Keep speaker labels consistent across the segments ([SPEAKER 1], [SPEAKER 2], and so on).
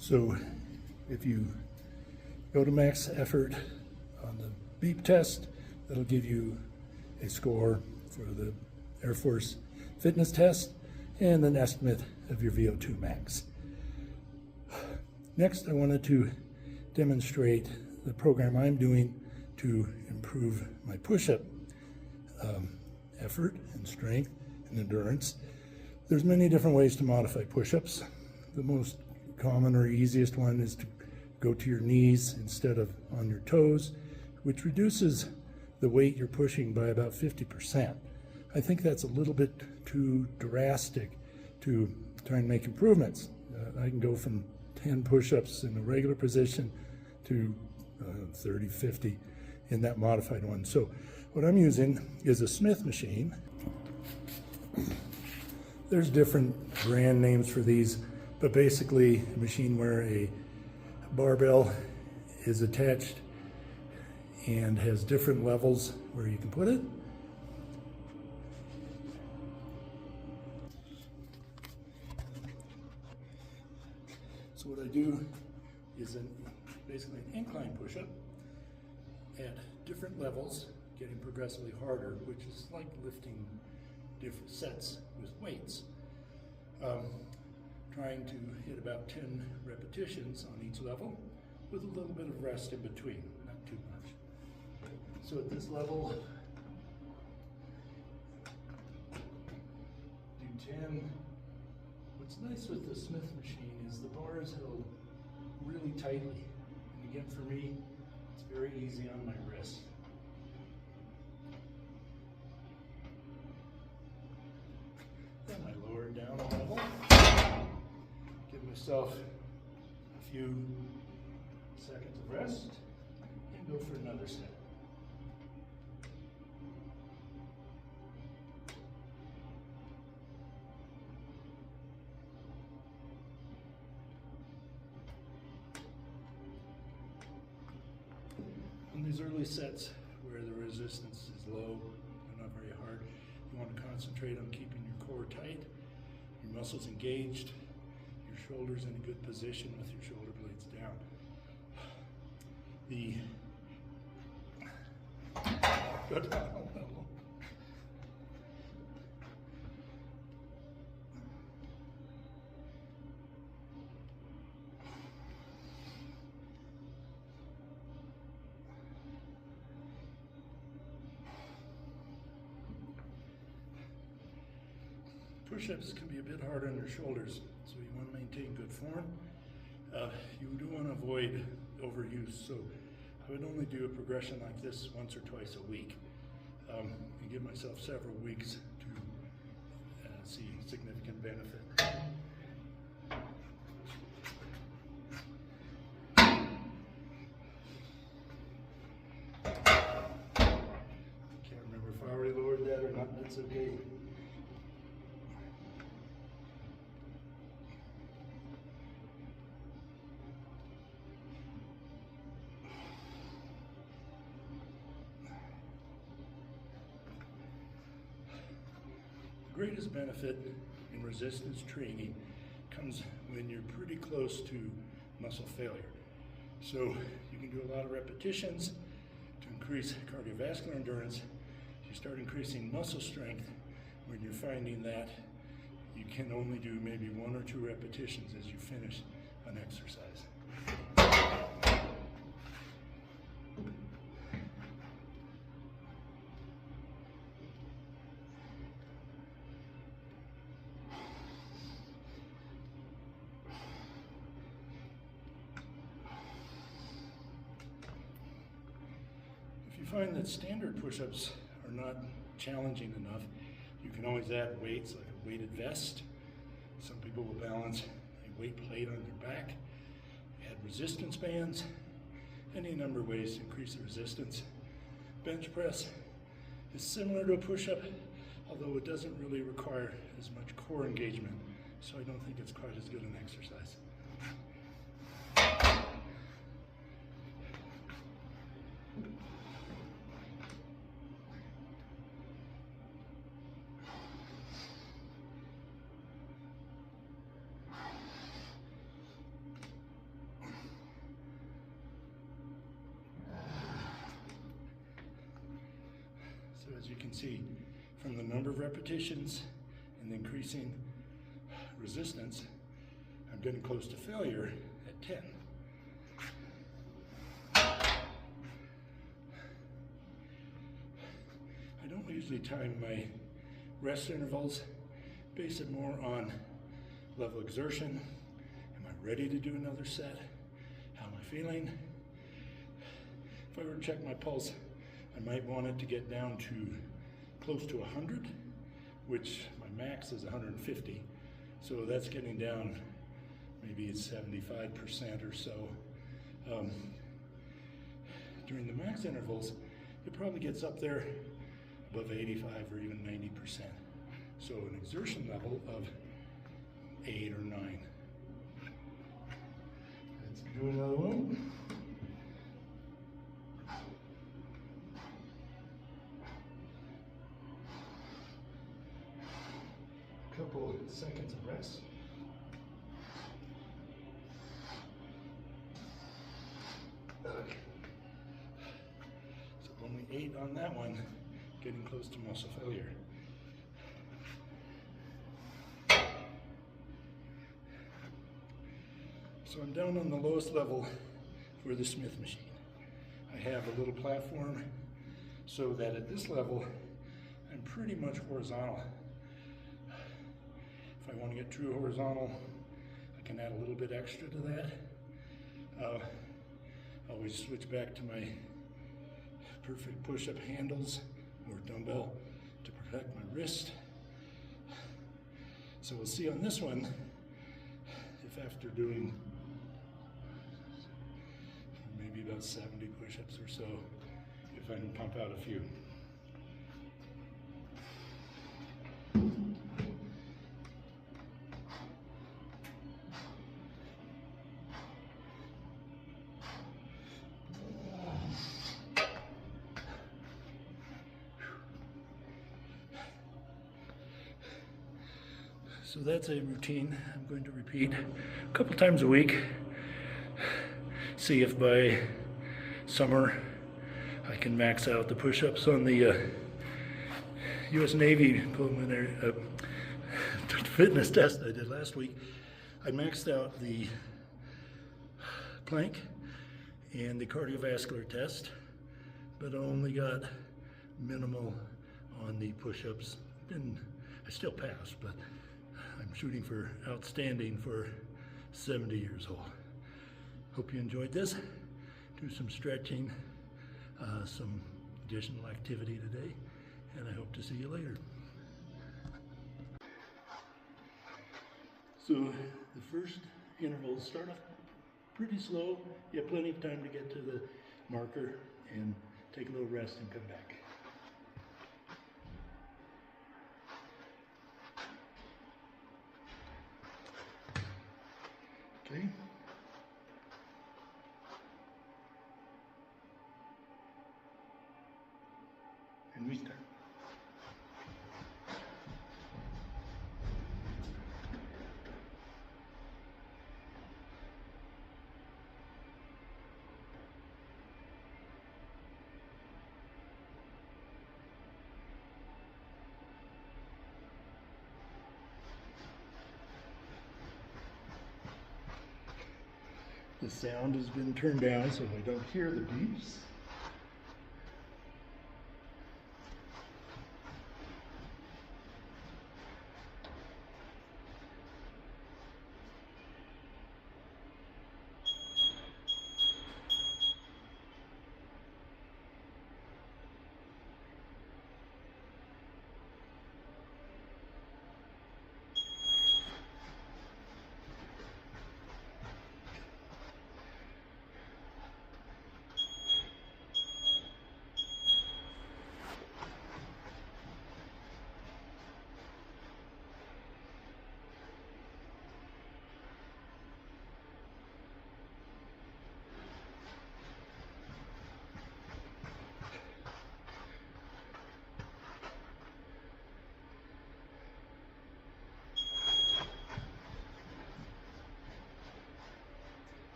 [SPEAKER 1] So if you go to max effort on the beep test, that'll give you a score for the Air Force fitness test and an estimate of your VO2 max. Next, I wanted to demonstrate the program I'm doing to improve my push-up effort and strength and endurance. There's many different ways to modify push-ups. The most common or easiest one is to go to your knees instead of on your toes, which reduces the weight you're pushing by about 50%. I think that's a little bit too drastic to try and make improvements. I can go from 10 push-ups in a regular position to 30, 50 in that modified one. So what I'm using is a Smith machine. There's different brand names for these, but basically a machine where a barbell is attached and has different levels where you can put it. So what I do is basically an incline push-up at different levels, getting progressively harder, which is like lifting different sets with weights. Trying to hit about 10 repetitions on each level with a little bit of rest in between, not too much. So at this level, do 10. What's nice with the Smith machine is the bar is held really tightly. And again, for me, it's very easy on my wrist. Then I lower it down a level, give myself a few seconds of rest, and go for another set. On these early sets where the resistance is low and not very hard, you want to concentrate on keeping your core tight, your muscles engaged, your shoulders in a good position with your shoulder blades down. Go down a level. Push-ups can be a bit hard on your shoulders, so you want to maintain good form. You do want to avoid overuse, so I would only do a progression like this once or twice a week, and give myself several weeks to see significant benefit. Can't remember if I already lowered that or not, that's okay. The greatest benefit in resistance training comes when you're pretty close to muscle failure. So you can do a lot of repetitions to increase cardiovascular endurance. You start increasing muscle strength when you're finding that you can only do maybe 1 or 2 repetitions as you finish an exercise. If you find that standard push-ups are not challenging enough, you can always add weights like a weighted vest. Some people will balance a weight plate on their back, add resistance bands, any number of ways to increase the resistance. Bench press is similar to a push-up, although it doesn't really require as much core engagement, so I don't think it's quite as good an exercise. So as you can see, from the number of repetitions and the increasing resistance, I'm getting close to failure at 10. I don't usually time my rest intervals, base it more on level of exertion. Am I ready to do another set? How am I feeling? If I were to check my pulse, I might want it to get down to close to 100, which my max is 150. So that's getting down, maybe it's 75% or so. During the max intervals, it probably gets up there above 85 or even 90%. So an exertion level of 8 or 9. Let's do another one. Couple seconds of rest. Okay. So only 8 on that one, getting close to muscle failure. So I'm down on the lowest level for the Smith machine. I have a little platform so that at this level, I'm pretty much horizontal. If I want to get true horizontal, I can add a little bit extra to that. Always switch back to my perfect push-up handles or dumbbell to protect my wrist. So we'll see on this one if after doing maybe about 70 push-ups or so, if I can pump out a few. So that's a routine I'm going to repeat a couple times a week. See if by summer I can max out the push-ups on the U.S. Navy preliminary fitness test I did last week. I maxed out the plank and the cardiovascular test, but I only got minimal on the push-ups. I still passed, but I'm shooting for outstanding for 70 years old. Hope you enjoyed this. Do some stretching, some additional activity today, and I hope to see you later. So the first intervals start off pretty slow. You have plenty of time to get to the marker and take a little rest and come back. Okay. And restart. The sound has been turned down so I don't hear the beeps.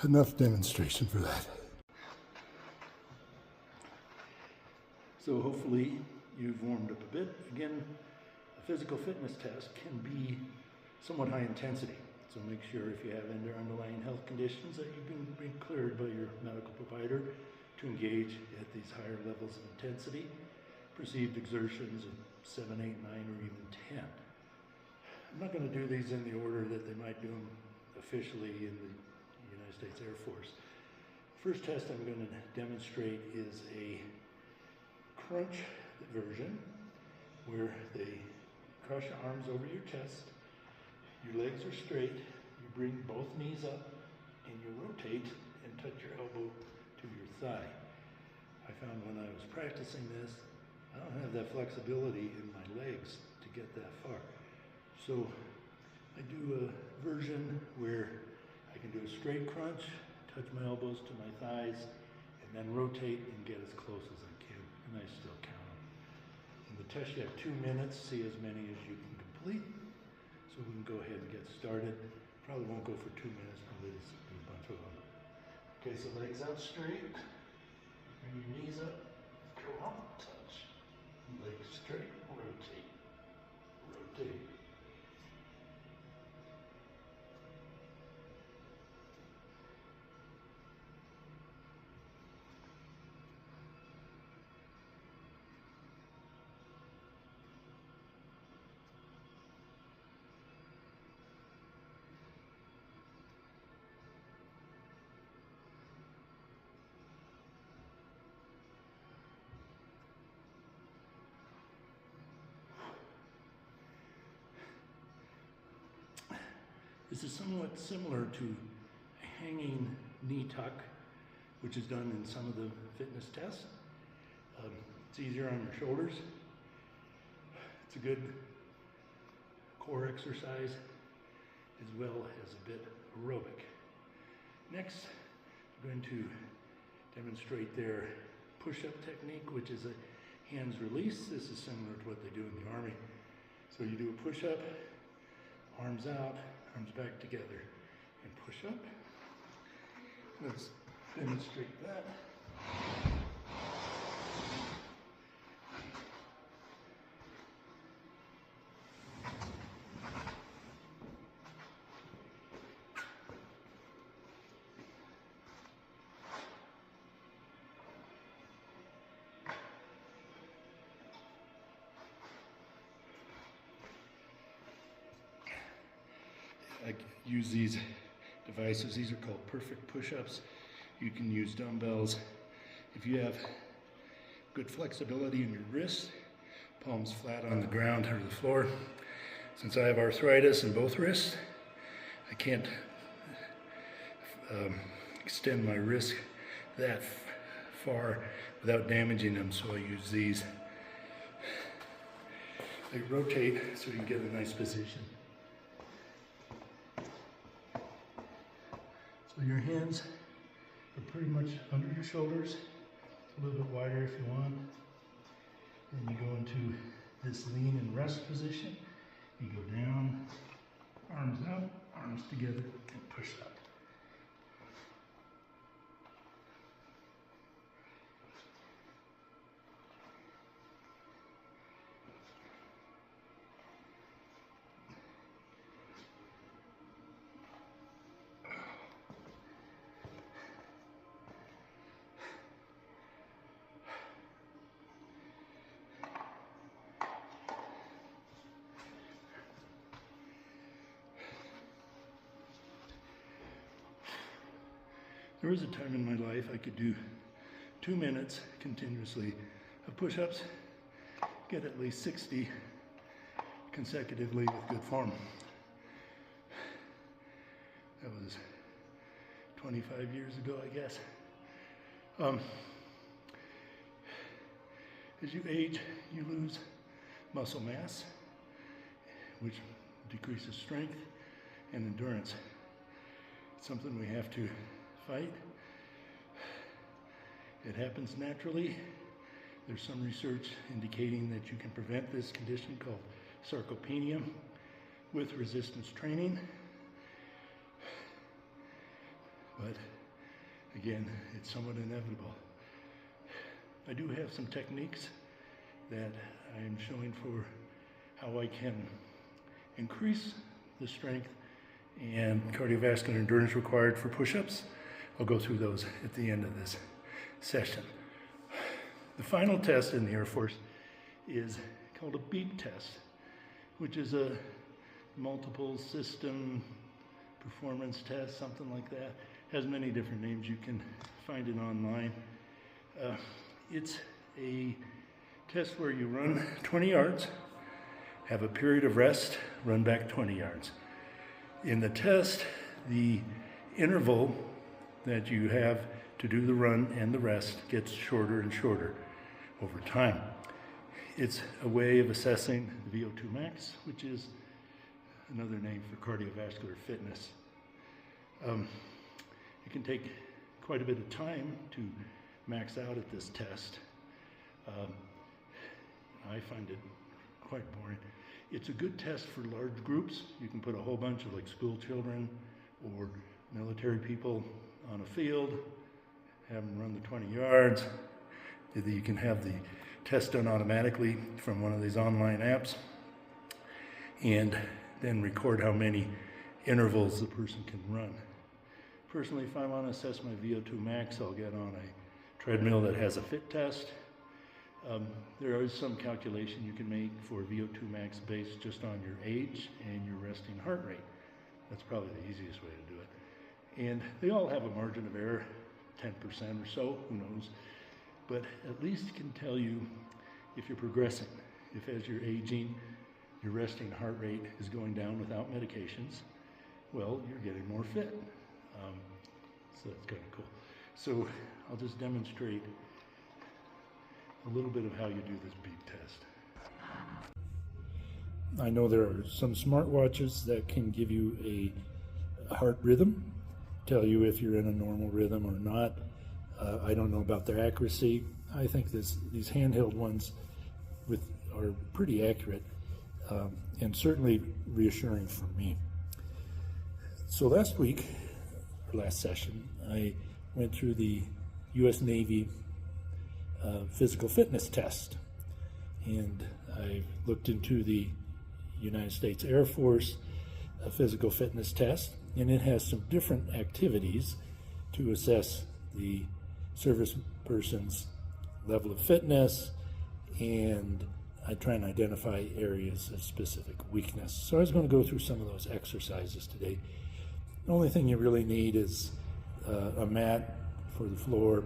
[SPEAKER 1] enough demonstration for that. So hopefully you've warmed up a bit. Again, a physical fitness test can be somewhat high intensity. So make sure if you have underlying health conditions that you've been cleared by your medical provider to engage at these higher levels of intensity. Perceived exertions of 7, 8, 9, or even 10. I'm not going to do these in the order that they might do them officially in the United States Air Force. First test I'm going to demonstrate is a crunch version where they cross your arms over your chest, your legs are straight, you bring both knees up, and you rotate and touch your elbow to your thigh. I found when I was practicing this, I don't have that flexibility in my legs to get that far. So I do a version where I can do a straight crunch, touch my elbows to my thighs, and then rotate and get as close as I can, and I still count them. In the test you have 2 minutes, see as many as you can complete. So we can go ahead and get started. Probably won't go for 2 minutes, probably just do a bunch of them. Okay, so legs out straight, bring your knees up, go up, touch. Legs straight, rotate, rotate. This is somewhat similar to a hanging knee tuck, which is done in some of the fitness tests. It's easier on your shoulders. It's a good core exercise as well as a bit aerobic. Next, I'm going to demonstrate their push-up technique, which is a hands release. This is similar to what they do in the Army. So you do a push-up, arms out, arms back together, and push up. Let's demonstrate that. I use these devices. These are called perfect push-ups. You can use dumbbells. If you have good flexibility in your wrists, palms flat on the ground or the floor. Since I have arthritis in both wrists, I can't extend my wrist that far without damaging them, so I use these. They rotate so you can get a nice position. So your hands are pretty much under your shoulders, a little bit wider if you want. Then you go into this lean and rest position. You go down, arms out, arms together, and push up. There was a time in my life I could do 2 minutes continuously of push-ups, get at least 60 consecutively with good form. That was 25 years ago, I guess. As you age, you lose muscle mass, which decreases strength and endurance. It's something we have to fight. It happens naturally. There's some research indicating that you can prevent this condition called sarcopenia with resistance training. but again, it's somewhat inevitable. I do have some techniques that I am showing for how I can increase the strength and cardiovascular endurance required for push-ups. I'll go through those at the end of this session. The final test in the Air Force is called a beep test, which is a multiple system performance test, something like that. Has many different names. You can find it online. It's a test where you run 20 yards, have a period of rest, run back 20 yards. In the test, the interval that you have to do the run and the rest gets shorter and shorter over time. It's a way of assessing the VO2 max, which is another name for cardiovascular fitness. It can take quite a bit of time to max out at this test. I find it quite boring. It's a good test for large groups. You can put a whole bunch of like school children or military people on a field, have them run the 20 yards. You can have the test done automatically from one of these online apps, and then record how many intervals the person can run. Personally, if I want to assess my VO2 max, I'll get on a treadmill that has a fit test. There is some calculation you can make for VO2 max based just on your age and your resting heart rate. That's probably the easiest way to do it. And they all have a margin of error, 10% or so, who knows. But at least it can tell you if you're progressing. If as you're aging, your resting heart rate is going down without medications, well, you're getting more fit. So that's kind of cool. So I'll just demonstrate a little bit of how you do this beep test. I know there are some smartwatches that can give you a heart rhythm, tell you if you're in a normal rhythm or not. I don't know about their accuracy. I think these handheld ones are pretty accurate and certainly reassuring for me. So last session, I went through the U.S. Navy physical fitness test, and I looked into the United States Air Force physical fitness test, and it has some different activities to assess the service person's level of fitness, and I try and identify areas of specific weakness. So I was going to go through some of those exercises today. The only thing you really need is a mat for the floor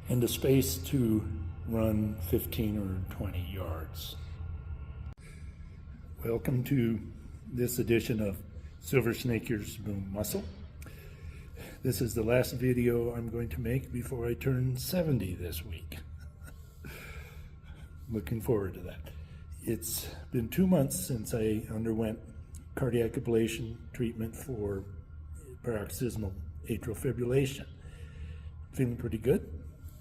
[SPEAKER 1] and a space to run 15 or 20 yards. Welcome to this edition of Silver Snake Ears Boom Muscle. This is the last video I'm going to make before I turn 70 this week. Looking forward to that. It's been 2 months since I underwent cardiac ablation treatment for paroxysmal atrial fibrillation. Feeling pretty good,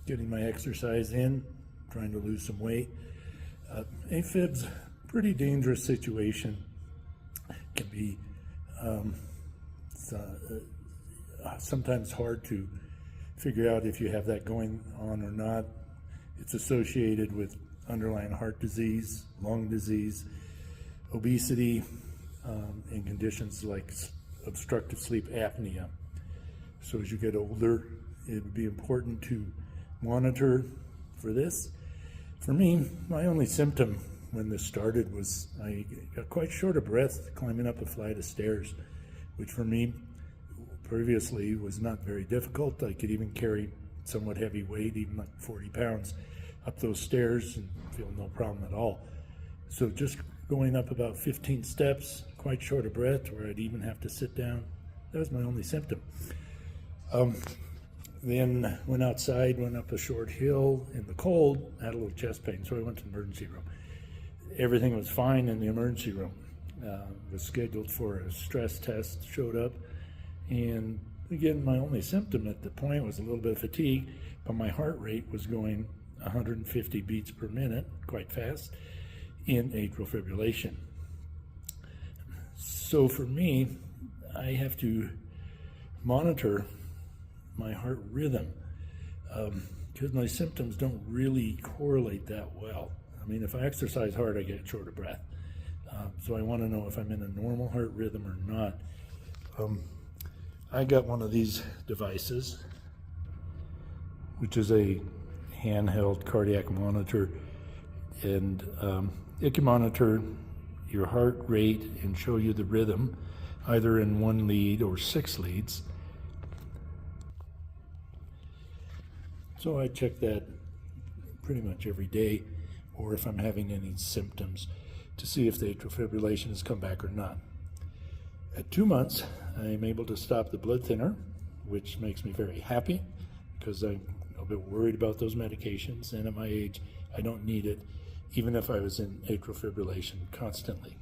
[SPEAKER 1] getting my exercise in, trying to lose some weight. AFib's a pretty dangerous situation. Can be sometimes hard to figure out if you have that going on or not. It's associated with underlying heart disease, lung disease, obesity, and conditions like obstructive sleep apnea. So as you get older, it would be important to monitor for this. For me, my only symptom when this started was I got quite short of breath climbing up a flight of stairs, which for me previously was not very difficult. I could even carry somewhat heavy weight, even like 40 pounds, up those stairs and feel no problem at all. So just going up about 15 steps, quite short of breath, where I'd even have to sit down, that was my only symptom. Then went outside, went up a short hill in the cold, had a little chest pain, so I went to the emergency room. Everything was fine in the emergency room. Was scheduled for a stress test, showed up, and again, my only symptom at the point was a little bit of fatigue, but my heart rate was going 150 beats per minute, quite fast, in atrial fibrillation. So for me, I have to monitor my heart rhythm because my symptoms don't really correlate that well. I mean, if I exercise hard, I get short of breath. So I want to know if I'm in a normal heart rhythm or not. I got one of these devices, which is a handheld cardiac monitor, and it can monitor your heart rate and show you the rhythm, either in one lead or 6 leads. So I check that pretty much every day, or if I'm having any symptoms, to see if the atrial fibrillation has come back or not. At 2 months, I'm able to stop the blood thinner, which makes me very happy because I'm a bit worried about those medications, and at my age, I don't need it, even if I was in atrial fibrillation constantly.